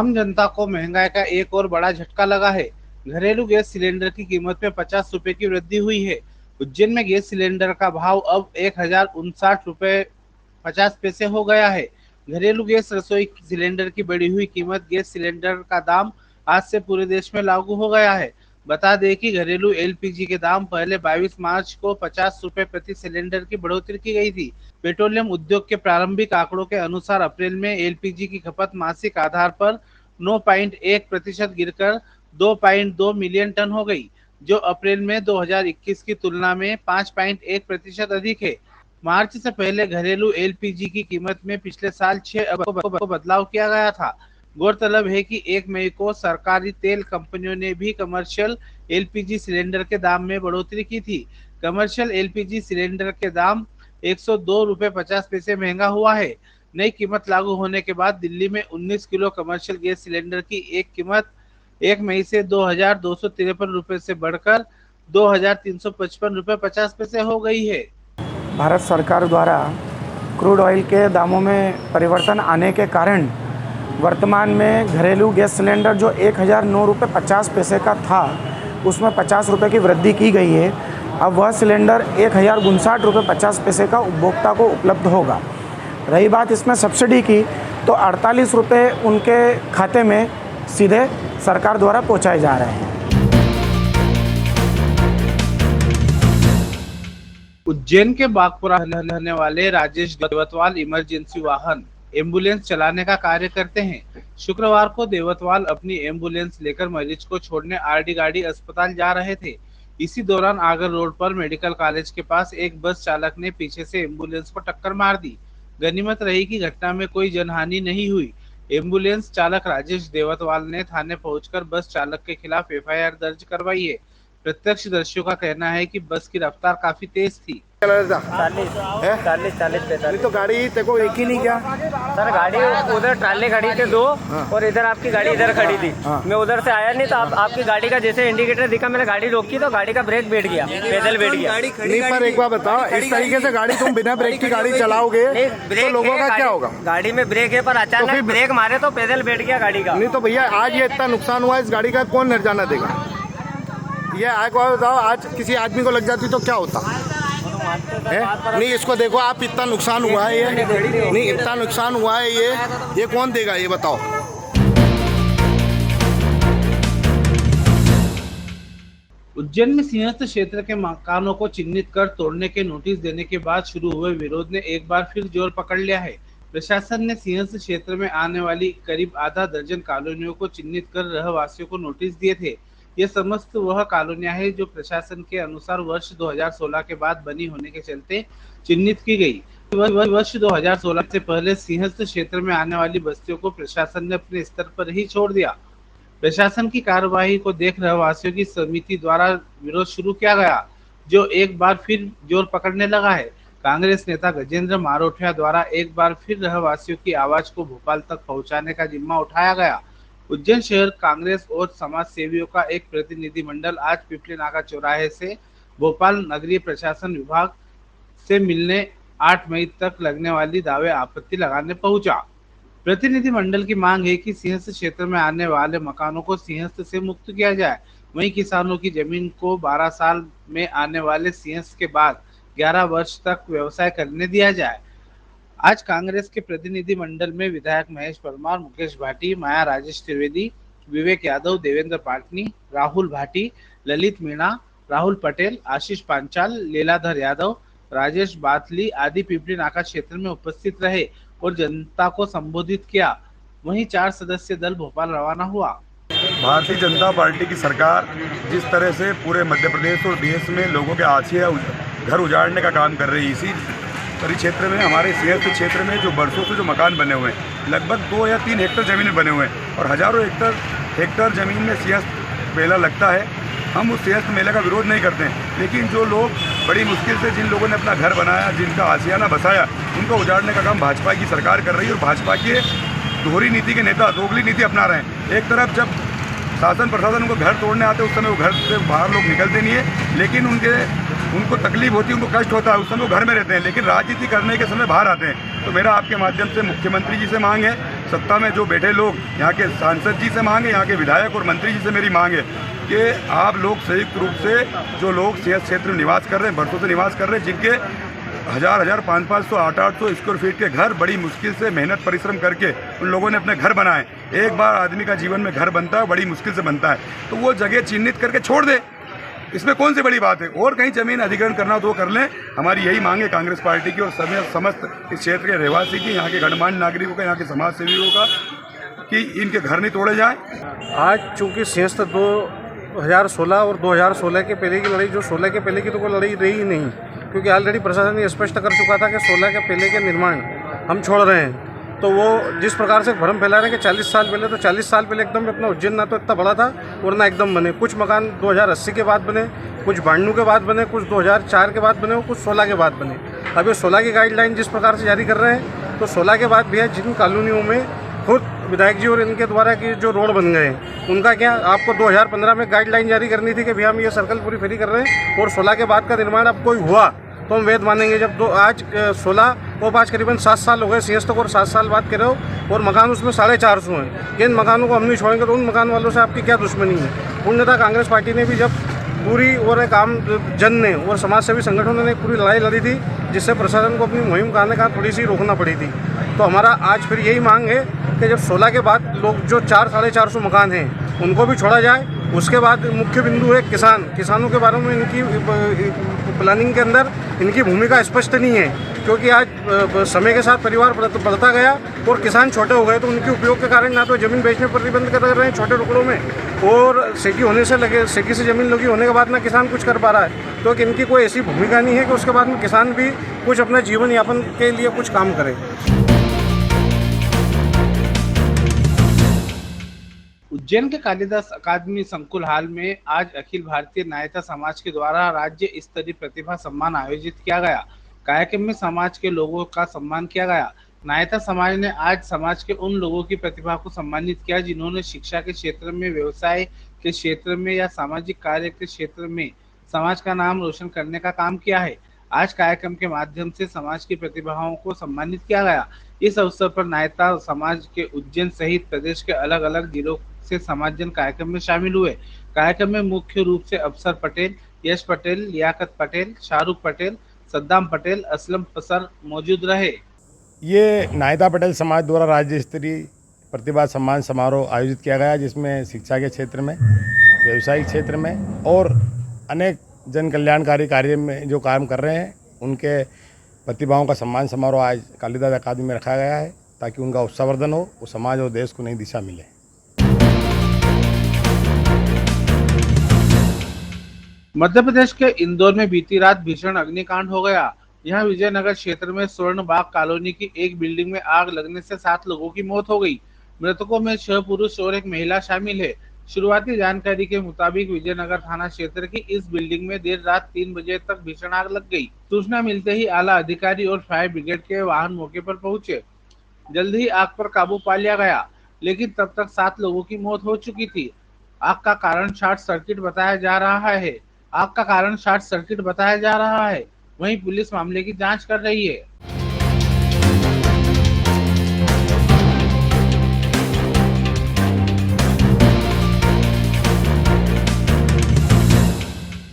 आम जनता को महंगाई का एक और बड़ा झटका लगा है। घरेलू गैस सिलेंडर की कीमत में 50 रुपए की वृद्धि हुई है। उज्जैन में गैस सिलेंडर का भाव अब 1059 रुपए 50 पैसे हो गया है। घरेलू गैस रसोई सिलेंडर की बढ़ी हुई कीमत गैस सिलेंडर का दाम आज से पूरे देश में लागू हो गया है। बता दें कि घरेलू एलपीजी के दाम पहले 22 मार्च को 50 रुपए प्रति सिलेंडर की बढ़ोतरी की गई थी। पेट्रोलियम उद्योग के प्रारंभिक आंकड़ों के अनुसार अप्रैल में एलपीजी की खपत मासिक आधार पर 9.1% गिरकर 2.2 मिलियन टन हो गई, जो अप्रैल में 2021 की तुलना में 5.1% अधिक है। मार्च से पहले घरेलू एलपीजी की कीमत में पिछले साल 6 अप्रैल को बदलाव किया गया था। गौरतलब है कि 1 मई को सरकारी तेल कंपनियों ने भी कमर्शियल एलपीजी सिलेंडर के दाम में बढ़ोतरी की थी। कमर्शियल एलपीजी सिलेंडर के दाम 102 रुपए 50 पैसे महंगा हुआ है। नई कीमत लागू होने के बाद दिल्ली में 19 किलो कमर्शियल गैस सिलेंडर की एक कीमत 1 मई से 2253 रुपए से बढ़कर 2355 रुपए 50 पैसे हो गई है। भारत सरकार द्वारा क्रूड ऑयल के दामों में परिवर्तन आने के कारण वर्तमान में घरेलू गैस सिलेंडर जो 1009 रुपये 50 पैसे का था, उसमें 50 रुपये की वृद्धि की गई है। अब वह सिलेंडर 1059 रुपये 50 पैसे का उपभोक्ता को उपलब्ध होगा। रही बात इसमें सब्सिडी की, तो 48 रुपये उनके खाते में सीधे सरकार द्वारा पहुंचाए जा रहे हैं। उज्जैन के बागपुरा रहने वाले राजेश देवतवाल इमरजेंसी वाहन एम्बुलेंस चलाने का कार्य करते हैं। शुक्रवार को देवतवाल अपनी एम्बुलेंस लेकर मरीज को छोड़ने आरडी गाड़ी अस्पताल जा रहे थे। इसी दौरान आगर रोड पर मेडिकल कॉलेज के पास एक बस चालक ने पीछे से एम्बुलेंस को टक्कर मार दी। गनीमत रही कि घटना में कोई जनहानि नहीं हुई। एम्बुलेंस चालक राजेश देवतवाल ने थाने पहुंचकर बस चालक के खिलाफ एफआईआर दर्ज करवाई है। प्रत्यक्षदर्शियों का कहना है कि बस की रफ्तार काफी तेज थी। 40-45 तो गाड़ी तेको एक ही नहीं क्या? सर, गाड़ी उधर ट्राले खड़ी थी 2 और इधर आपकी गाड़ी इधर खड़ी थी। मैं उधर से आया नहीं तो आपकी गाड़ी का जैसे इंडिकेटर दिखा, मैंने गाड़ी रोकी तो गाड़ी का ब्रेक बैठ गया, पैदल बैठ गया। नहीं, पर एक बार बताओ, इस तरीके से गाड़ी तुम बिना ब्रेक की गाड़ी चलाओगे तो लोगों का क्या होगा? गाड़ी में ब्रेक है पर अचानक ब्रेक मारे तो पैदल बैठ गया गाड़ी का। नहीं तो भैया, आज ये इतना नुकसान हुआ, इस गाड़ी का कौन निर्जाना देगा? ये आग बताओ, आज किसी आदमी को लग जाती तो क्या होता है? नहीं, इसको देखो आप, इतना नुकसान हुआ है ये, नहीं इतना नुकसान हुआ है ये कौन देगा ये बताओ? उज्जैन में सिंहस्थ क्षेत्र के मकानों को चिन्हित कर तोड़ने के नोटिस देने के बाद शुरू हुए विरोध ने एक बार फिर जोर पकड़ लिया है। प्रशासन ने सिंहस्थ क्षेत्र में आने वाली करीब आधा दर्जन कॉलोनियों को चिन्हित कर रहवासियों को नोटिस दिए थे। ये समस्त वह कॉलोनियां हैं जो प्रशासन के अनुसार वर्ष 2016 के बाद बनी होने के चलते चिन्हित की गई। वर्ष 2016 से पहले सिंहस्थ क्षेत्र में आने वाली बस्तियों को प्रशासन ने अपने स्तर पर ही छोड़ दिया। प्रशासन की कार्यवाही को देख रहवासियों की समिति द्वारा विरोध शुरू किया गया, जो एक बार फिर जोर पकड़ने लगा है। कांग्रेस नेता गजेंद्र मारोठिया द्वारा एक बार फिर रहवासियों की आवाज को भोपाल तक पहुंचाने का जिम्मा उठाया गया। उज्जैन शहर कांग्रेस और समाज सेवियों का एक प्रतिनिधिमंडल आज पिपली नाका चौराहे से भोपाल नगरीय प्रशासन विभाग से मिलने 8 मई तक लगने वाली दावे आपत्ति लगाने पहुंचा। प्रतिनिधिमंडल की मांग है कि सिंहस्थ क्षेत्र में आने वाले मकानों को सिंहस्थ से मुक्त किया जाए। वहीं किसानों की जमीन को 12 साल में आने वाले सिंहस्थ के बाद 11 वर्ष तक व्यवसाय करने दिया जाए। आज कांग्रेस के प्रतिनिधि मंडल में विधायक महेश परमार, मुकेश भाटी, माया राजेश त्रिवेदी, विवेक यादव, देवेंद्र पाटनी, राहुल भाटी, ललित मीणा, राहुल पटेल, आशीष पांचाल, लीलाधर यादव, राजेश बाथली आदि पिपली नाका क्षेत्र में उपस्थित रहे और जनता को संबोधित किया। वहीं 4 सदस्यीय दल भोपाल रवाना हुआ। भारतीय जनता पार्टी की सरकार जिस तरह से पूरे मध्य प्रदेश और देश में लोगों के आश्रय घर उजाड़ने का काम कर रही है, इसी परिक्षेत्र में हमारे सिंहस्थ क्षेत्र में जो वर्षों से जो मकान बने हुए हैं, लगभग 2 या 3 हेक्टेयर ज़मीन में बने हुए हैं और हज़ारों हेक्टेयर ज़मीन में सिंहस्थ मेला लगता है। हम उस सिंहस्थ मेले का विरोध नहीं करते हैं, लेकिन जो लोग बड़ी मुश्किल से जिन लोगों ने अपना घर बनाया, जिनका आशियाना बसाया, उनको उजाड़ने का काम भाजपा की सरकार कर रही है। और भाजपा के दोहरी नीति के नेता दोगली नीति अपना रहे हैं। एक तरफ जब शासन प्रशासन उनको घर तोड़ने आते उस समय वो घर से बाहर लोग निकलते नहीं है, लेकिन उनको तकलीफ होती है, उनको कष्ट होता है, उस समय वो घर में रहते हैं, लेकिन राजनीति करने के समय बाहर आते हैं। तो मेरा आपके माध्यम से मुख्यमंत्री जी से मांग है, सत्ता में जो बैठे लोग, यहाँ के सांसद जी से मांगे, यहाँ के विधायक और मंत्री जी से मेरी मांग है कि आप लोग संयुक्त रूप से जो लोग सिंहस्थ क्षेत्र में निवास कर रहे हैं, बरसों से निवास कर रहे हैं, जिनके 1000, 500, 800 स्क्वायर फीट के घर बड़ी मुश्किल से मेहनत परिश्रम करके उन लोगों ने अपने घर बनाए। एक बार आदमी का जीवन में घर बनता है, बड़ी मुश्किल से बनता है, तो वो जगह चिन्हित करके छोड़ दे, इसमें कौन सी बड़ी बात है। और कहीं जमीन अधिग्रहण करना तो कर लें, हमारी यही मांग है कांग्रेस पार्टी की और समस्त इस क्षेत्र के रहवासी की, यहाँ के गणमान्य नागरिकों का, यहाँ के समाज सेवियों का, कि इनके घर नहीं तोड़े जाएं। आज चूँकि सिंहस्थ 2016 और 2016 के पहले की लड़ाई, जो 16 के पहले की तो कोई लड़ाई रही ही नहीं, क्योंकि ऑलरेडी प्रशासन ने स्पष्ट कर चुका था कि 16 के पहले के निर्माण हम छोड़ रहे हैं। तो वो जिस प्रकार से भ्रम फैला रहे हैं कि 40 साल पहले, तो 40 साल पहले एकदम अपना उज्जैन ना तो इतना बड़ा था और ना एकदम बने। कुछ मकान 2080 के बाद बने, कुछ 92 के बाद बने, कुछ 2004 के बाद बने और कुछ 16 के बाद बने। अब ये 16 की गाइडलाइन जिस प्रकार से जारी कर रहे हैं, तो 16 के बाद भी है जिन कॉलोनियों में खुद विधायक जी और इनके द्वारा की जो रोड बन गए हैं, उनका क्या, आपको 2015 में गाइडलाइन जारी करनी थी कि भैया हम ये सर्कल पूरी फ्री कर रहे हैं और 16 के बाद का निर्माण अब कोई हुआ तो हम वेद मानेंगे। जब आज 16 को आज करीबन 7 साल हो गए सिंहस्थ को, और 7 साल बाद कह रहे हो, और मकान उसमें 450 हैं। इन मकानों को हम नहीं छोड़ेंगे, तो उन मकान वालों से आपकी क्या दुश्मनी है। पूर्णतः कांग्रेस पार्टी ने भी जब पूरी और एक आम जन ने और समाज सेवी संगठनों ने पूरी लड़ाई लड़ी थी, जिससे प्रशासन को अपनी मुहिम करने का थोड़ी सी रोकना पड़ी थी। तो हमारा आज फिर यही मांग है कि जब 16 के बाद लोग जो 400-450 मकान हैं उनको भी छोड़ा जाए। उसके बाद मुख्य बिंदु है किसानों के बारे में इनकी प्लानिंग के अंदर इनकी भूमिका स्पष्ट नहीं है, क्योंकि आज समय के साथ परिवार बढ़ता गया और किसान छोटे हो गए, तो उनके उपयोग के कारण ना तो ज़मीन बेचने पर प्रतिबंध कर रहे हैं छोटे टुकड़ों में, और सेकी से ज़मीन लगी होने के बाद ना किसान कुछ कर पा रहा है। तो इनकी कोई ऐसी भूमिका नहीं है कि उसके बाद में किसान भी कुछ अपना जीवन यापन के लिए कुछ काम करे। उज्जैन के कालिदास अकादमी संकुल हाल में आज अखिल भारतीय नायता समाज के द्वारा राज्य स्तरीय प्रतिभा सम्मान आयोजित किया गया। कार्यक्रम में समाज के लोगों का सम्मान किया गया। नायता समाज ने आज समाज के उन लोगों की प्रतिभा को सम्मानित किया जिन्होंने शिक्षा के क्षेत्र में, व्यवसाय के क्षेत्र में या सामाजिक कार्य के क्षेत्र में समाज का नाम रोशन करने का काम किया है। आज कार्यक्रम के माध्यम से समाज की प्रतिभाओं को सम्मानित किया गया। इस अवसर पर नायता समाज के उज्जैन सहित प्रदेश के अलग अलग जिलों से समाजजन कार्यक्रम में शामिल हुए। कार्यक्रम में मुख्य रूप से अफसर पटेल, यश पटेल, लियाकत पटेल, शाहरुख पटेल, सद्दाम पटेल, असलम पसर मौजूद रहे। ये नायता पटेल समाज द्वारा राज्य स्तरीय प्रतिभा सम्मान समारोह आयोजित किया गया, जिसमें शिक्षा के क्षेत्र में, व्यवसायिक क्षेत्र में और अनेक जन कल्याणकारी कार्य में जो काम कर रहे हैं उनके प्रतिभाओं का सम्मान समारोह आज कालिदास अकादमी में रखा गया है, ताकि उनका उत्साहवर्धन हो, वो समाज और देश को नई दिशा मिले। मध्य प्रदेश के इंदौर में बीती रात भीषण अग्निकांड हो गया। यहां विजयनगर क्षेत्र में स्वर्ण बाग कॉलोनी की एक बिल्डिंग में आग लगने से 7 लोगों की मौत हो गई। मृतकों में 6 पुरुष और 1 महिला शामिल है। शुरुआती जानकारी के मुताबिक विजयनगर थाना क्षेत्र की इस बिल्डिंग में देर रात 3 बजे तक भीषण आग लग गई। सूचना मिलते ही आला अधिकारी और फायर ब्रिगेड के वाहन मौके पर पहुंचे। जल्द ही आग पर काबू पा लिया गया, लेकिन तब तक 7 लोगों की मौत हो चुकी थी। आग का कारण शॉर्ट सर्किट बताया जा रहा है। वहीं पुलिस मामले की जांच कर रही है।